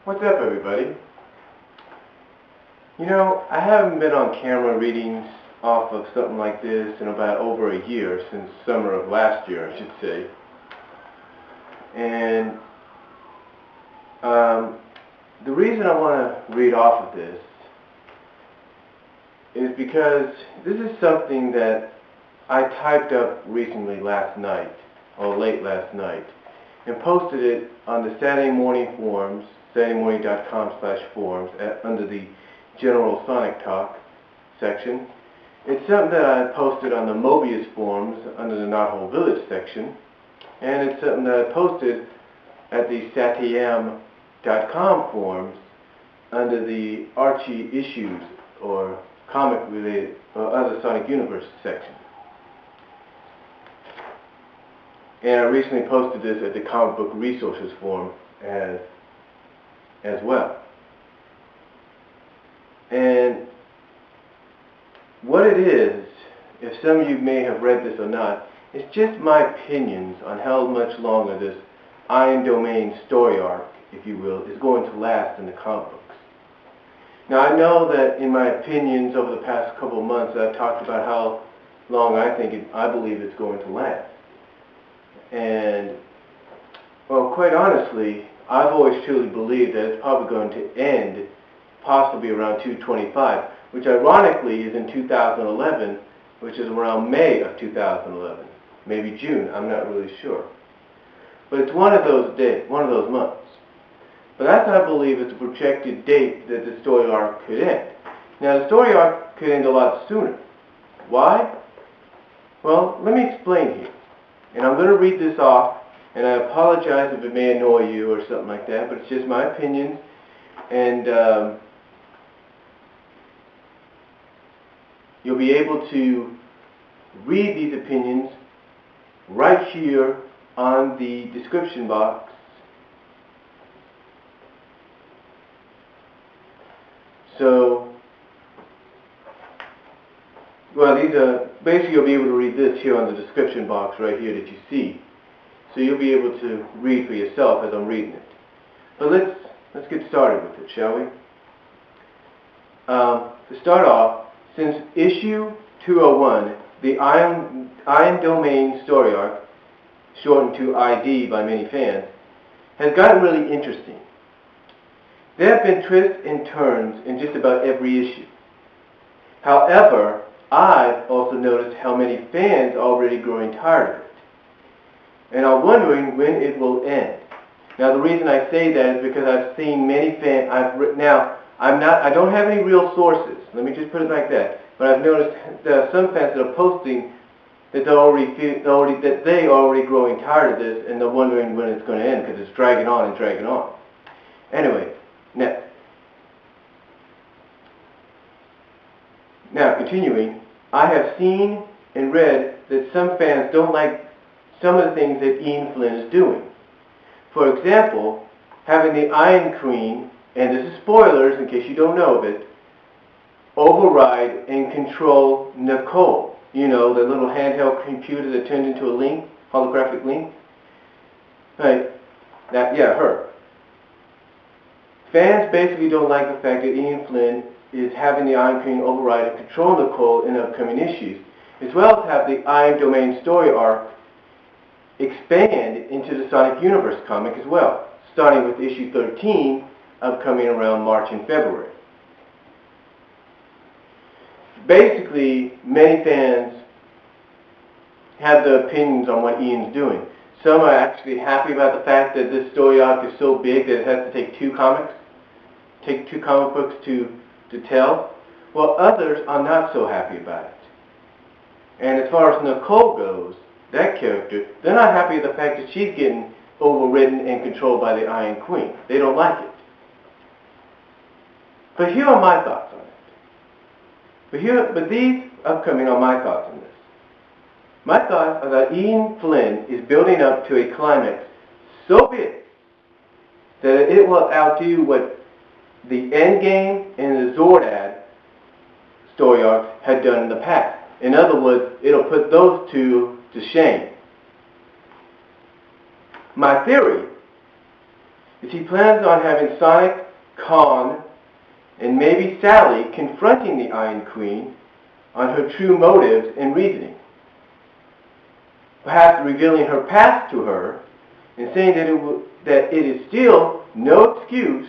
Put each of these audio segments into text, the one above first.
What's up, everybody? You know, I haven't been on camera readings off of something like this in about over a year, since summer of last year, I should say. And the reason I want to read off of this is because this is something that I typed up recently last night, or late last night, and posted it on the Saturday morning forums, SaturdayMorning.com/forums, under the General Sonic Talk section. It's something that I posted on the Mobius forums under the Knothole Village section, and it's something that I posted at the SatTM.com forums under the Archie Issues or comic related or other Sonic Universe section. And I recently posted this at the Comic Book Resources forum as well. And what it is, if some of you may have read this or not, it's just my opinions on how much longer this Iron Domain story arc, if you will, is going to last in the comic books. Now, I know that in my opinions over the past couple of months, I've talked about how long I believe it's going to last. And, well, quite honestly, I've always truly believed that it's probably going to end possibly around 225, which ironically is in 2011, which is around May of 2011, maybe June, I'm not really sure. But it's one of those days, one of those months. But that's, I believe, is the projected date that the story arc could end. Now, the story arc could end a lot sooner. Why? Well, let me explain here. And I'm going to read this off, and I apologize if it may annoy you or something like that, but it's just my opinion. And you'll be able to read these opinions right here on the description box. So, well, these are, basically you'll be able to read this here on the description box right here that you see. So you'll be able to read for yourself as I'm reading it. But let's get started with it, shall we? To start off, since issue 201, the Iron Domain story arc, shortened to ID by many fans, has gotten really interesting. There have been twists and turns in just about every issue. However, I've also noticed how many fans are already growing tired of it, and are wondering when it will end. Now, the reason I say that is because I've seen many fans. I don't have any real sources. Let me just put it like that. But I've noticed there are some fans that are posting that they are already growing tired of this, and they're wondering when it's going to end because it's dragging on and dragging on. Anyway, next. Now, continuing, I have seen and read that some fans don't like some of the things that Ian Flynn is doing. For example, having the Iron Queen, and this is spoilers in case you don't know of it, override and control Nicole. You know, the little handheld computer that turned into a link, holographic link. Right, her. Fans basically don't like the fact that Ian Flynn is having the Iron Queen override and control Nicole in upcoming issues, as well as have the Iron Domain story arc expand into the Sonic Universe comic as well, starting with issue 13, upcoming around March and February. Basically, many fans have their opinions on what Ian's doing. Some are actually happy about the fact that this story arc is so big that it has to take two comic books to tell, while others are not so happy about it. And as far as Nicole goes, that character, they're not happy with the fact that she's getting overridden and controlled by the Iron Queen. They don't like it. But here are my thoughts on it. But these upcoming are my thoughts on this. My thoughts are that Ian Flynn is building up to a climax so big that it will outdo what the ENDGAME and the XORDA story arcs had done in the past. In other words, it'll put those two to shame. My theory is he plans on having Sonic, Kahn, and maybe Sally confronting the Iron Queen on her true motives and reasoning. Perhaps revealing her past to her and saying that it is still no excuse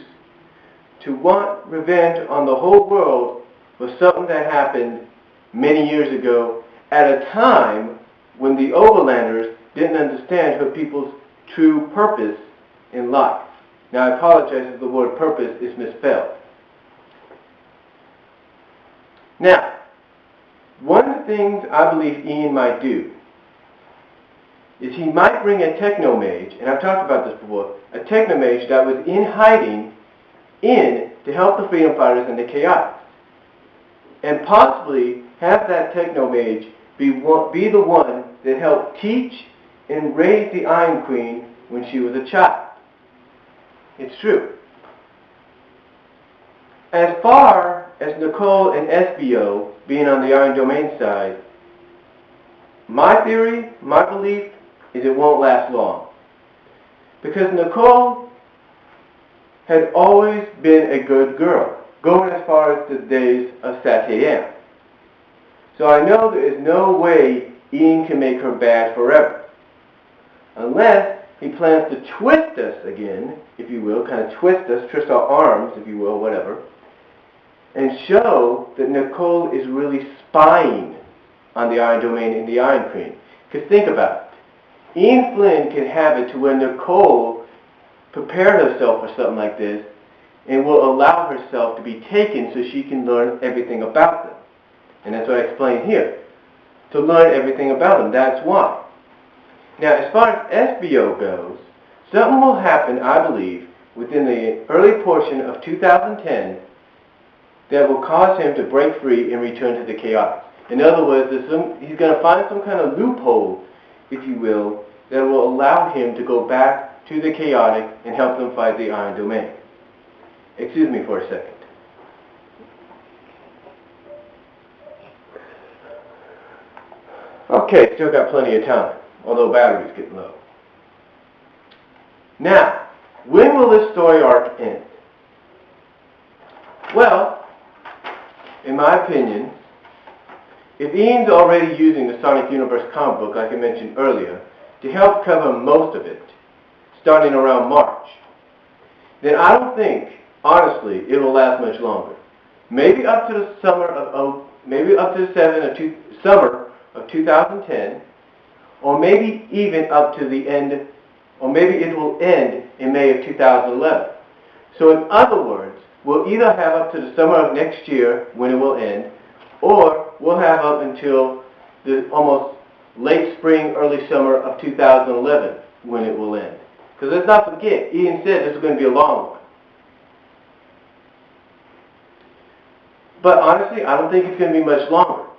to want revenge on the whole world for something that happened many years ago at a time when the Overlanders didn't understand her people's true purpose in life. Now, I apologize if the word purpose is misspelled. Now, one of the things I believe Ian might do is he might bring a technomage, and I've talked about this before, a technomage that was in hiding in to help the freedom fighters and the chaotics, and possibly have that technomage be the one that helped teach and raise the Iron Queen when she was a child. It's true. As far as Nicole and SBO being on the Iron Domain side, my theory, my belief, is it won't last long. Because Nicole had always been a good girl, going as far as the days of Satayam. So I know there is no way Ian can make her bad forever. Unless he plans to twist us again, if you will, kind of twist our arms, if you will, whatever, and show that Nicole is really spying on the Iron Domain and the Iron Queen. Because think about it. Ian Flynn can have it to where Nicole prepared herself for something like this and will allow herself to be taken so she can learn everything about them. And that's what I explained here. To learn everything about them. That's why. Now, as far as SBO goes, something will happen, I believe, within the early portion of 2010 that will cause him to break free and return to the chaotics. In other words, he's going to find some kind of loophole, if you will, that will allow him to go back to the chaotic and help them fight the Iron Domain. Excuse me for a second. Okay, still got plenty of time, although battery's getting low. Now, when will this story arc end? Well, in my opinion, if Ian's already using the Sonic Universe comic book, like I mentioned earlier, to help cover most of it, starting around March, then I don't think, honestly, it will last much longer. Maybe up to the summer of summer of 2010, or maybe even up to the end, or maybe it will end in May of 2011. So in other words, we'll either have up to the summer of next year when it will end, or we'll have up until the almost late spring, early summer of 2011 when it will end. Because let's not forget, Ian said this is going to be a long one. But honestly, I don't think it's going to be much longer.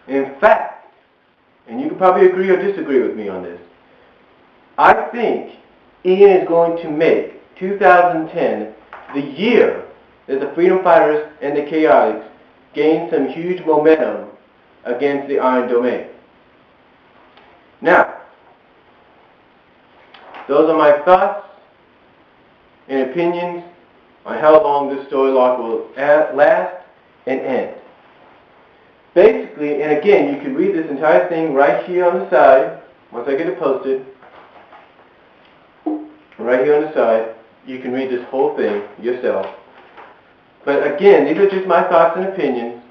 In fact, and you can probably agree or disagree with me on this, I think Ian is going to make 2010 the year that the Freedom Fighters and the Chaotix gain some huge momentum against the Iron Domain. Now, those are my thoughts and opinions on how long this story arc will last and end. Basically, and again, you can read this entire thing right here on the side, once I get it posted. Right here on the side, you can read this whole thing yourself. But again, these are just my thoughts and opinions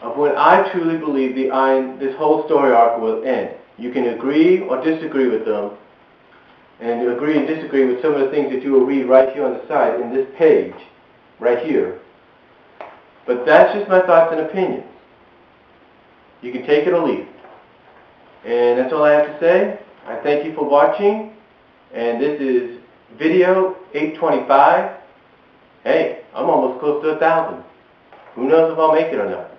of when I truly believe this whole story arc will end. You can agree or disagree with them, and agree and disagree with some of the things that you will read right here on the side in this page, right here. But that's just my thoughts and opinions. You can take it or leave it. And that's all I have to say. I thank you for watching, and this is video 825. Hey, I'm almost close to 1,000. Who knows if I'll make it or not.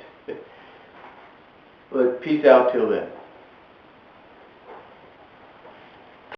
But peace out till then.